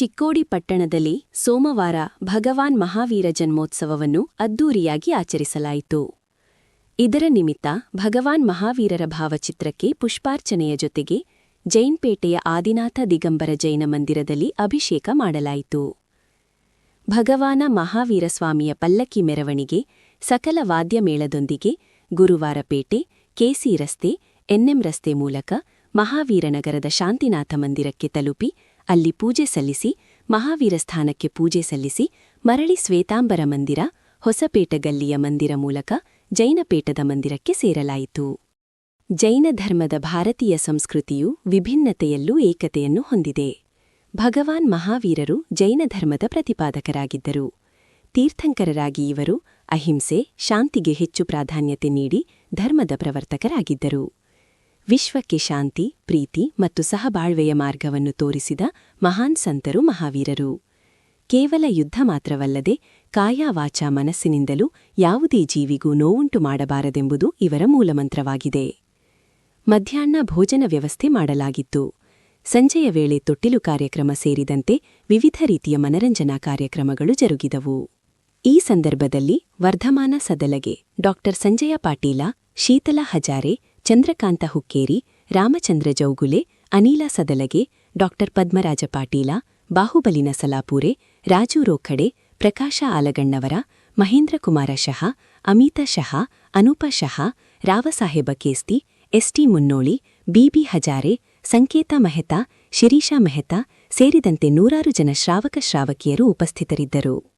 ಚಿಕ್ಕೋಡಿ ಪಟ್ಟಣದಲ್ಲಿ ಸೋಮವಾರ ಭಗವಾನ್ ಮಹಾವೀರ ಜನ್ಮೋತ್ಸವವನ್ನು ಅದ್ದೂರಿಯಾಗಿ ಆಚರಿಸಲಾಯಿತು. ಇದರ ನಿಮಿತ್ತ ಭಗವಾನ್ ಮಹಾವೀರರ ಭಾವಚಿತ್ರಕ್ಕೆ ಪುಷ್ಪಾರ್ಚನೆಯ ಜೊತೆಗೆ ಜೈನ್ಪೇಟೆಯ ಆದಿನಾಥ ದಿಗಂಬರ ಜೈನ ಮಂದಿರದಲ್ಲಿ ಅಭಿಷೇಕ ಮಾಡಲಾಯಿತು. ಭಗವಾನ ಮಹಾವೀರ ಸ್ವಾಮಿಯ ಪಲ್ಲಕ್ಕಿ ಮೆರವಣಿಗೆ ಸಕಲ ವಾದ್ಯಮೇಳದೊಂದಿಗೆ ಗುರುವಾರ ಪೇಟೆ, ಕೆಸಿ ರಸ್ತೆ, ಎನ್ಎಂ ರಸ್ತೆ ಮೂಲಕ ಮಹಾವೀರನಗರದ ಶಾಂತಿನಾಥ ಮಂದಿರಕ್ಕೆ ತಲುಪಿ ಅಲ್ಲಿ ಪೂಜೆ ಸಲ್ಲಿಸಿ, ಮಹಾವೀರ ಸ್ಥಾನಕ್ಕೆ ಪೂಜೆ ಸಲ್ಲಿಸಿ ಮರಳಿ ಶ್ವೇತಾಂಬರ ಮಂದಿರ, ಹೊಸಪೇಟ ಗಲ್ಲಿಯ ಮಂದಿರ ಮೂಲಕ ಜೈನಪೇಟದ ಮಂದಿರಕ್ಕೆ ಸೇರಲಾಯಿತು. ಜೈನ ಧರ್ಮದ ಭಾರತೀಯ ಸಂಸ್ಕೃತಿಯು ವಿಭಿನ್ನತೆಯಲ್ಲೂ ಏಕತೆಯನ್ನು ಹೊಂದಿದೆ. ಭಗವಾನ್ ಮಹಾವೀರರು ಜೈನ ಧರ್ಮದ ಪ್ರತಿಪಾದಕರಾಗಿದ್ದರು. ತೀರ್ಥಂಕರರಾಗಿ ಇವರು ಅಹಿಂಸೆ, ಶಾಂತಿಗೆ ಹೆಚ್ಚು ಪ್ರಾಧಾನ್ಯತೆ ನೀಡಿ ಧರ್ಮದ ಪ್ರವರ್ತಕರಾಗಿದ್ದರು. ವಿಶ್ವಕ್ಕೆ ಶಾಂತಿ, ಪ್ರೀತಿ ಮತ್ತು ಸಹಬಾಳ್ವೆಯ ಮಾರ್ಗವನ್ನು ತೋರಿಸಿದ ಮಹಾನ್ ಸಂತರು ಮಹಾವೀರರು. ಕೇವಲ ಯುದ್ಧ ಮಾತ್ರವಲ್ಲದೆ ಕಾಯ ವಾಚ ಮನಸ್ಸಿನಿಂದಲೂ ಯಾವುದೇ ಜೀವಿಗೂ ನೋವುಂಟು ಮಾಡಬಾರದೆಂಬುದು ಇವರ ಮೂಲಮಂತ್ರವಾಗಿದೆ. ಮಧ್ಯಾಹ್ನ ಭೋಜನ ವ್ಯವಸ್ಥೆ ಮಾಡಲಾಗಿತ್ತು. ಸಂಜೆಯ ವೇಳೆ ತೊಟ್ಟಿಲು ಕಾರ್ಯಕ್ರಮ ಸೇರಿದಂತೆ ವಿವಿಧ ರೀತಿಯ ಮನರಂಜನಾ ಕಾರ್ಯಕ್ರಮಗಳು ಜರುಗಿದವು. ಈ ಸಂದರ್ಭದಲ್ಲಿ ವರ್ಧಮಾನ ಸದಲಗೆ, ಡಾ ಸಂಜಯ ಪಾಟೀಲ, ಶೀತಲ ಹಜಾರೆ, ಚಂದ್ರಕಾಂತ ಹುಕ್ಕೇರಿ, ರಾಮಚಂದ್ರ ಜೌಗುಲೆ, ಅನಿಲ ಸದಲಗೆ, ಡಾ ಪದ್ಮರಾಜ ಪಾಟೀಲ, ಬಾಹುಬಲಿನ ಸಲಾಪೂರೆ, ರಾಜು ರೋಖಡೆ, ಪ್ರಕಾಶ ಆಲಗಣ್ಣವರ, ಮಹೇಂದ್ರ ಕುಮಾರ ಶಹಾ, ಅಮಿತಾ ಶಹಾ, ಅನೂಪ ಶಹಾ, ರಾವಸಾಹೇಬ ಕೇಸ್ತಿ, ಎಸ್ಟಿ ಮುನ್ನೋಳಿ, ಬಿಬಿ ಹಜಾರೆ, ಸಂಕೇತ ಮೆಹತಾ, ಶಿರೀಷಾ ಮೆಹತಾ ಸೇರಿದಂತೆ ನೂರಾರು ಜನ ಶ್ರಾವಕ ಶ್ರಾವಕಿಯರು ಉಪಸ್ಥಿತರಿದ್ದರು.